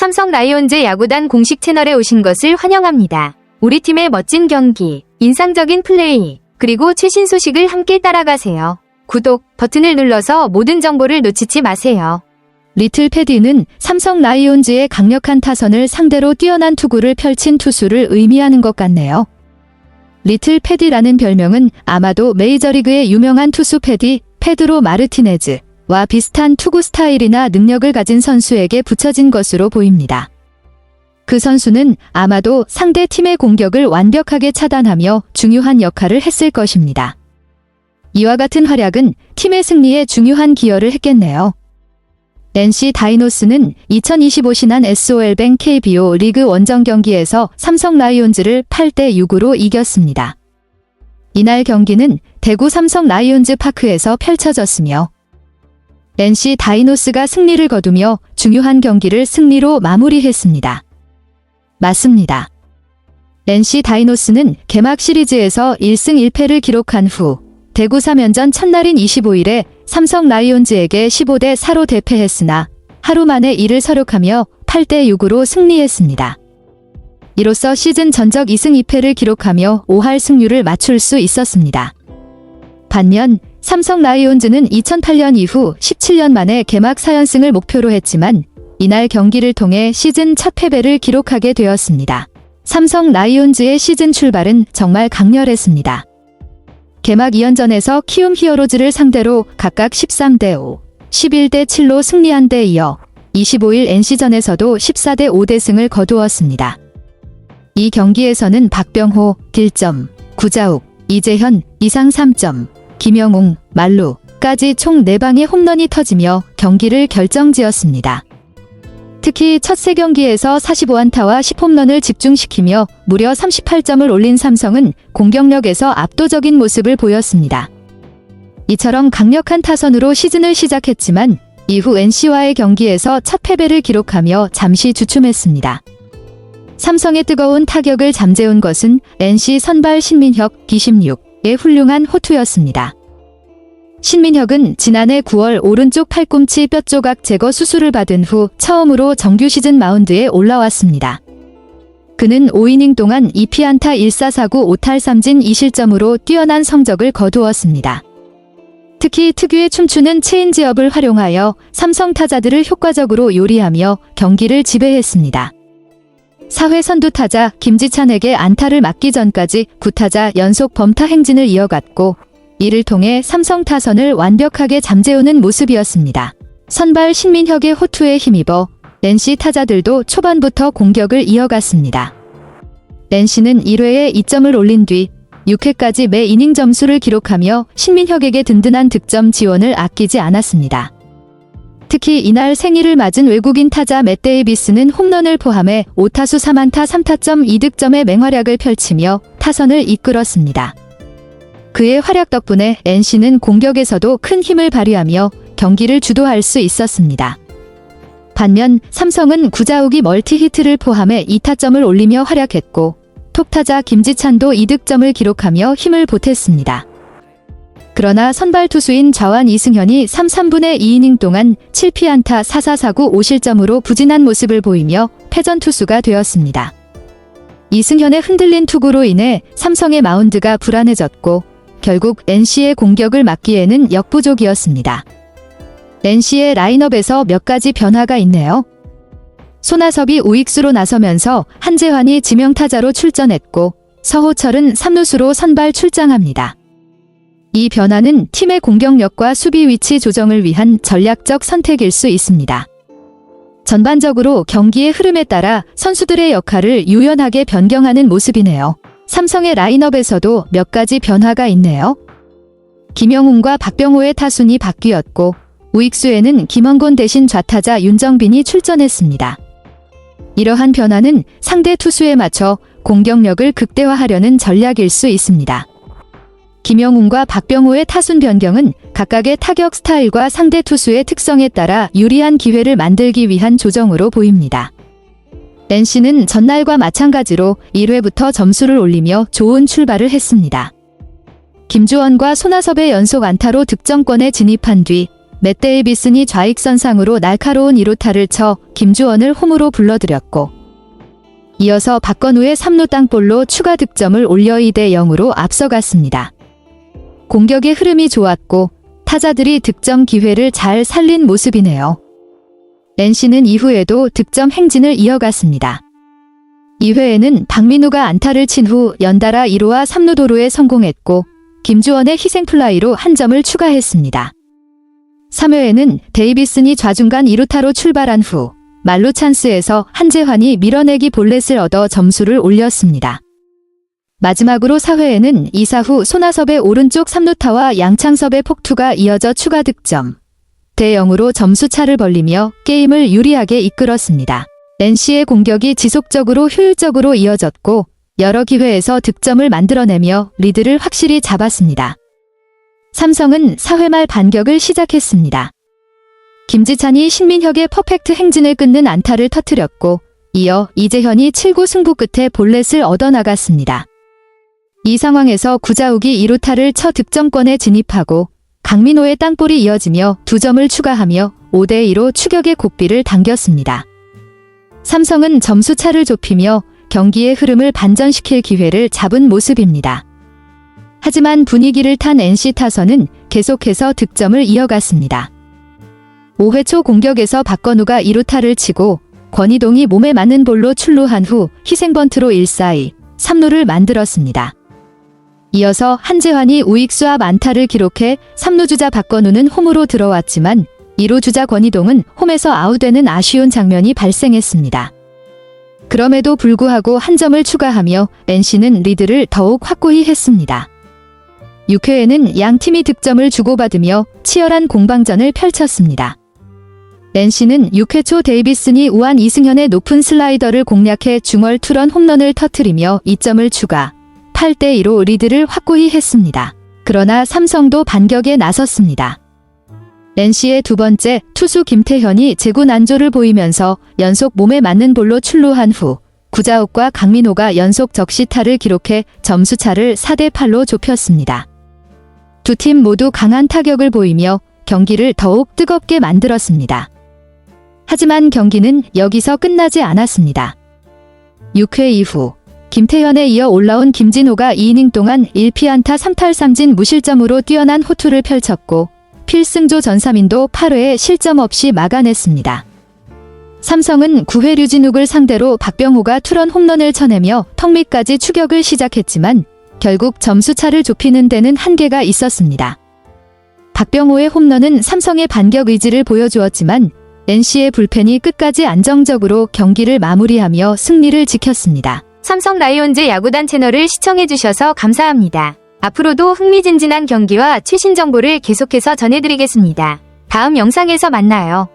삼성 라이온즈 야구단 공식 채널에 오신 것을 환영합니다. 우리 팀의 멋진 경기, 인상적인 플레이, 그리고 최신 소식을 함께 따라가세요. 구독 버튼을 눌러서 모든 정보를 놓치지 마세요. 리틀 패디는 삼성 라이온즈의 강력한 타선을 상대로 뛰어난 투구를 펼친 투수를 의미하는 것 같네요. 리틀 패디라는 별명은 아마도 메이저리그의 유명한 투수 패디, 페드로 마르티네즈와 비슷한 투구 스타일이나 능력을 가진 선수에게 붙여진 것으로 보입니다. 그 선수는 아마도 상대 팀의 공격을 완벽하게 차단하며 중요한 역할을 했을 것입니다. 이와 같은 활약은 팀의 승리에 중요한 기여를 했겠네요. NC 다이노스는 2025 신한 SOL뱅 KBO 리그 원정 경기에서 삼성 라이온즈를 8대6으로 이겼습니다. 이날 경기는 대구 삼성 라이온즈 파크에서 펼쳐졌으며 NC 다이노스가 승리를 거두며 중요한 경기를 승리로 마무리했습니다. 맞습니다. NC 다이노스는 개막 시리즈에서 1승 1패를 기록한 후 대구 3연전 첫날인 25일에 삼성 라이온즈에게 15대4로 대패했으나 하루 만에 이를 서력하며 8대6으로 승리했습니다. 이로써 시즌 전적 2승 2패를 기록하며 5할 승률을 맞출 수 있었습니다. 반면 삼성 라이온즈는 2008년 이후 17년 만에 개막 4연승을 목표로 했지만 이날 경기를 통해 시즌 첫 패배를 기록하게 되었습니다. 삼성 라이온즈의 시즌 출발은 정말 강렬했습니다. 개막 2연전에서 키움 히어로즈를 상대로 각각 13대5, 11대7로 승리한 데 이어 25일 NC전에서도 14대5 승을 거두었습니다. 이 경기에서는 박병호, 딜점, 구자욱, 이재현, 이상 3점, 김영웅, 말루까지 총 4방의 홈런이 터지며 경기를 결정지었습니다. 특히 첫 3경기에서 45안타와 10홈런을 집중시키며 무려 38점을 올린 삼성은 공격력에서 압도적인 모습을 보였습니다. 이처럼 강력한 타선으로 시즌을 시작했지만 이후 NC와의 경기에서 첫 패배를 기록하며 잠시 주춤했습니다. 삼성의 뜨거운 타격을 잠재운 것은 NC 선발 신민혁, D16의 훌륭한 호투였습니다. 신민혁은 지난해 9월 오른쪽 팔꿈치 뼈조각 제거 수술을 받은 후 처음으로 정규 시즌 마운드에 올라왔습니다. 그는 5이닝 동안 2피안타 1사사구 5탈 3진 2실점으로 뛰어난 성적을 거두었습니다. 특히 특유의 춤추는 체인지업을 활용하여 삼성 타자들을 효과적으로 요리하며 경기를 지배했습니다. 4회 선두 타자 김지찬에게 안타를 맞기 전까지 9타자 연속 범타 행진을 이어갔고 이를 통해 삼성 타선을 완벽하게 잠재우는 모습이었습니다. 선발 신민혁의 호투에 힘입어 NC 타자들도 초반부터 공격을 이어갔습니다. NC는 1회에 2점을 올린 뒤 6회까지 매 이닝 점수를 기록하며 신민혁에게 든든한 득점 지원을 아끼지 않았습니다. 특히 이날 생일을 맞은 외국인 타자 맷 데이비스는 홈런을 포함해 5타수 3안타 3타점 2득점의 맹활약을 펼치며 타선을 이끌었습니다. 그의 활약 덕분에 NC는 공격에서도 큰 힘을 발휘하며 경기를 주도할 수 있었습니다. 반면 삼성은 구자욱이 멀티히트를 포함해 2타점을 올리며 활약했고 톱타자 김지찬도 2득점을 기록하며 힘을 보탰습니다. 그러나 선발 투수인 좌완 이승현이 3/3분의 2이닝 동안 7피안타 4사사구 5실점으로 부진한 모습을 보이며 패전 투수가 되었습니다. 이승현의 흔들린 투구로 인해 삼성의 마운드가 불안해졌고 결국 NC의 공격을 막기에는 역부족이었습니다. NC의 라인업에서 몇 가지 변화가 있네요. 손아섭이 우익수로 나서면서 한재환이 지명타자로 출전했고 서호철은 3루수로 선발 출장합니다. 이 변화는 팀의 공격력과 수비 위치 조정을 위한 전략적 선택일 수 있습니다. 전반적으로 경기의 흐름에 따라 선수들의 역할을 유연하게 변경하는 모습이네요. 삼성의 라인업에서도 몇 가지 변화가 있네요. 김영웅과 박병호의 타순이 바뀌었고 우익수에는 김원곤 대신 좌타자 윤정빈이 출전했습니다. 이러한 변화는 상대 투수에 맞춰 공격력을 극대화하려는 전략일 수 있습니다. 김영웅과 박병호의 타순 변경은 각각의 타격 스타일과 상대 투수의 특성에 따라 유리한 기회를 만들기 위한 조정으로 보입니다. NC는 전날과 마찬가지로 1회부터 점수를 올리며 좋은 출발을 했습니다. 김주원과 손아섭의 연속 안타로 득점권에 진입한 뒤 맷 데이비슨이 좌익선상으로 날카로운 2루타를 쳐 김주원을 홈으로 불러들였고 이어서 박건우의 3루 땅볼로 추가 득점을 올려 2대 0으로 앞서갔습니다. 공격의 흐름이 좋았고 타자들이 득점 기회를 잘 살린 모습이네요. NC는 이후에도 득점 행진을 이어갔습니다. 2회에는 박민우가 안타를 친 후 연달아 1루와 3루 도루에 성공했고 김주원의 희생플라이로 한 점을 추가했습니다. 3회에는 데이비슨이 좌중간 2루타로 출발한 후 만루 찬스에서 한재환이 밀어내기 볼넷을 얻어 점수를 올렸습니다. 마지막으로 4회에는 이사후 손아섭의 오른쪽 3루타와 양창섭의 폭투가 이어져 추가 득점. 대 0으로 점수차를 벌리며 게임을 유리하게 이끌었습니다. NC의 공격이 지속적으로 효율적으로 이어졌고 여러 기회에서 득점을 만들어내며 리드를 확실히 잡았습니다. 삼성은 4회 말 반격을 시작했습니다. 김지찬이 신민혁의 퍼펙트 행진을 끊는 안타를 터뜨렸고 이어 이재현이 7구 승부 끝에 볼넷을 얻어나갔습니다. 이 상황에서 구자욱이 2루타를 쳐 득점권에 진입하고 강민호의 땅볼이 이어지며 2점을 추가하며 5대 2로 추격의 고비를 당겼습니다. 삼성은 점수차를 좁히며 경기의 흐름을 반전시킬 기회를 잡은 모습입니다. 하지만 분위기를 탄 NC 타선은 계속해서 득점을 이어갔습니다. 5회 초 공격에서 박건우가 2루타를 치고 권희동이 몸에 맞는 볼로 출루한 후 희생번트로 1사이 3루를 만들었습니다. 이어서 한재환이 우익수 앞 안타를 기록해 3루 주자 박건우는 홈으로 들어왔지만 2루 주자 권희동은 홈에서 아웃되는 아쉬운 장면이 발생했습니다. 그럼에도 불구하고 한 점을 추가하며 NC는 리드를 더욱 확고히 했습니다. 6회에는 양 팀이 득점을 주고받으며 치열한 공방전을 펼쳤습니다. NC는 6회 초 데이비슨이 우한 이승현의 높은 슬라이더를 공략해 중월 투런 홈런을 터뜨리며 2점을 추가, 8대 2로 리드를 확고히 했습니다. 그러나 삼성도 반격에 나섰습니다. NC의 두 번째 투수 김태현이 제구 난조를 보이면서 연속 몸에 맞는 볼로 출루한 후 구자욱과 강민호가 연속 적시타를 기록해 점수차를 4대 8로 좁혔습니다. 두 팀 모두 강한 타격을 보이며 경기를 더욱 뜨겁게 만들었습니다. 하지만 경기는 여기서 끝나지 않았습니다. 6회 이후 김태현에 이어 올라온 김진호가 2이닝 동안 1피안타 3탈 3진 뛰어난 호투를 펼쳤고 필승조 전삼인도 8회에 실점 없이 막아냈습니다. 삼성은 9회 류진욱을 상대로 박병호가 투런 홈런을 쳐내며 턱밑까지 추격을 시작했지만 결국 점수차를 좁히는 데는 한계가 있었습니다. 박병호의 홈런은 삼성의 반격 의지를 보여주었지만 NC의 불펜이 끝까지 안정적으로 경기를 마무리하며 승리를 지켰습니다. 삼성 라이온즈 야구단 채널을 시청해주셔서 감사합니다. 앞으로도 흥미진진한 경기와 최신 정보를 계속해서 전해드리겠습니다. 다음 영상에서 만나요.